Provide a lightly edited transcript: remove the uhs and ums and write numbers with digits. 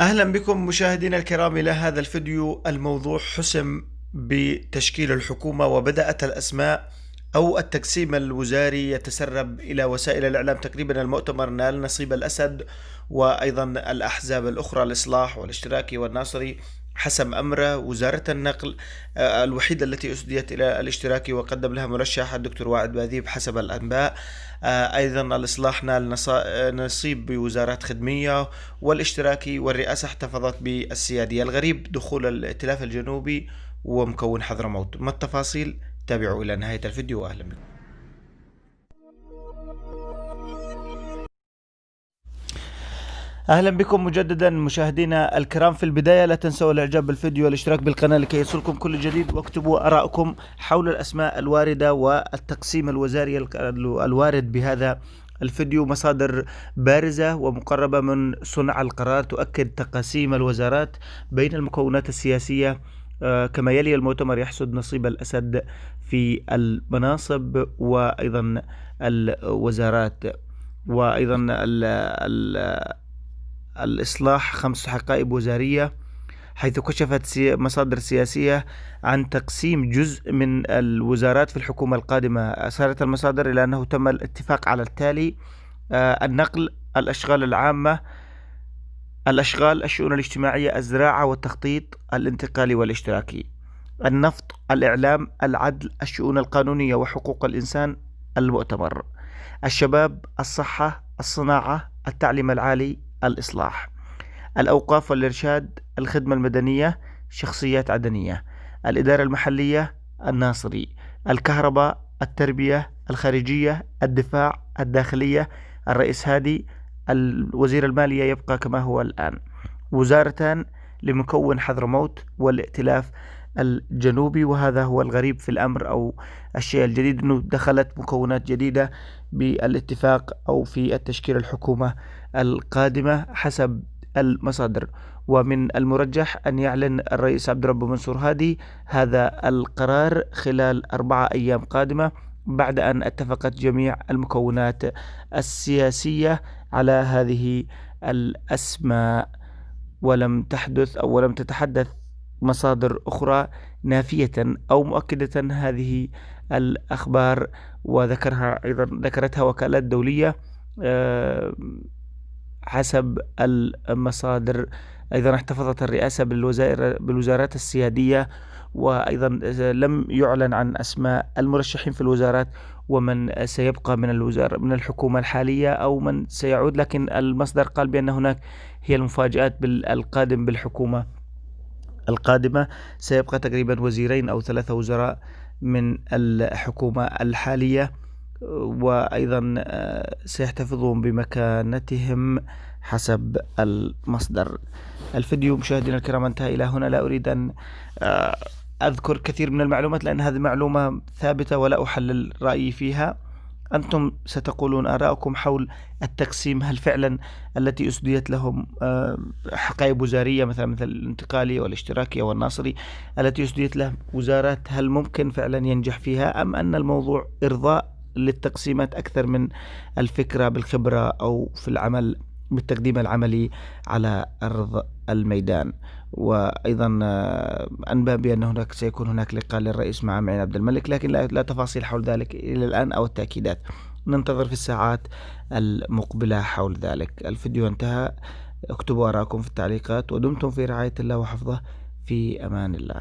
أهلا بكم مشاهدينا الكرام إلى هذا الفيديو. الموضوع حسم بتشكيل الحكومة، وبدأت الأسماء أو التقسيم الوزاري يتسرب إلى وسائل الإعلام. تقريبا المؤتمر نال نصيب الأسد، وأيضا الأحزاب الأخرى الإصلاح والاشتراكي والناصري حسم أمره. وزارة النقل الوحيدة التي أسديت إلى الاشتراكي وقدم لها مرشح الدكتور واعد باذيب حسب الأنباء. أيضا الإصلاح نال نصيب بوزارات خدمية، والاشتراكي والرئاسة احتفظت بالسيادية. الغريب دخول الائتلاف الجنوبي ومكون حضرموت. ما التفاصيل؟ تابعوا إلى نهاية الفيديو وأهلا بكم. اهلا بكم مجددا مشاهدينا الكرام. في البدايه لا تنسوا الاعجاب بالفيديو والاشتراك بالقناه لكي يصلكم كل جديد، واكتبوا ارائكم حول الاسماء الوارده والتقسيم الوزاري الوارد بهذا الفيديو. مصادر بارزه ومقربه من صنع القرار تؤكد تقاسيم الوزارات بين المكونات السياسيه كما يلي. المؤتمر يحصد نصيب الاسد في المناصب وايضا الوزارات، وايضا الإصلاح 5 حقائب وزارية، حيث كشفت مصادر سياسية عن تقسيم جزء من الوزارات في الحكومة القادمة. أشارت المصادر إلى أنه تم الاتفاق على التالي: النقل، الأشغال العامة، الأشغال، الشؤون الاجتماعية، الزراعة والتخطيط الانتقالي والاشتراكي، النفط، الإعلام، العدل، الشؤون القانونية وحقوق الإنسان، المؤتمر، الشباب، الصحة، الصناعة، التعليم العالي، الإصلاح، الأوقاف والإرشاد، الخدمة المدنية، شخصيات عدنية، الإدارة المحلية، الناصري، الكهرباء، التربية، الخارجية، الدفاع، الداخلية، الرئيس هادي، الوزير المالية يبقى كما هو الآن. وزارتان لمكون حضرموت والائتلاف الجنوبي. وهذا هو الغريب في الأمر، أو الشيء الجديد، أنه دخلت مكونات جديدة بالاتفاق أو في التشكيل الحكومة القادمة حسب المصادر. ومن المرجح أن يعلن الرئيس عبد الرب منصور هادي هذا القرار خلال 4 أيام قادمة، بعد أن اتفقت جميع المكونات السياسية على هذه الأسماء. ولم تحدث أو ولم تتحدث مصادر أخرى نافية أو مؤكدة هذه الأخبار، وذكرها أيضا ذكرتها وكالات دولية حسب المصادر. أيضا احتفظت الرئاسة بالوزارات السيادية، وأيضا لم يعلن عن أسماء المرشحين في الوزارات ومن سيبقى من الحكومة الحالية أو من سيعود. لكن المصدر قال بأن هناك هي المفاجآت بالقادم بالحكومة القادمة. سيبقى تقريبا 2 أو 3 وزراء من الحكومة الحالية، وأيضا سيحتفظون بمكانتهم حسب المصدر. الفيديو مشاهدينا الكرام انتهى إلى هنا. لا أريد أن أذكر كثير من المعلومات لأن هذه معلومة ثابتة ولا أحلل رأيي فيها. أنتم ستقولون آراءكم حول التقسيم. هل فعلا التي أسديت لهم حقائب وزارية مثل الانتقالي والاشتراكي والناصري التي أسديت له وزارات، هل ممكن فعلا ينجح فيها، أم أن الموضوع إرضاء للتقسيمات أكثر من الفكرة بالخبرة أو في العمل بالتقديم العملي على أرض الميدان؟ وأيضا أنبأ بأن هناك سيكون هناك لقاء للرئيس مع معين عبد الملك، لكن لا تفاصيل حول ذلك إلى الآن أو التأكيدات. ننتظر في الساعات المقبلة حول ذلك. الفيديو انتهى. اكتبوا آراءكم في التعليقات، ودمتم في رعاية الله وحفظه. في أمان الله.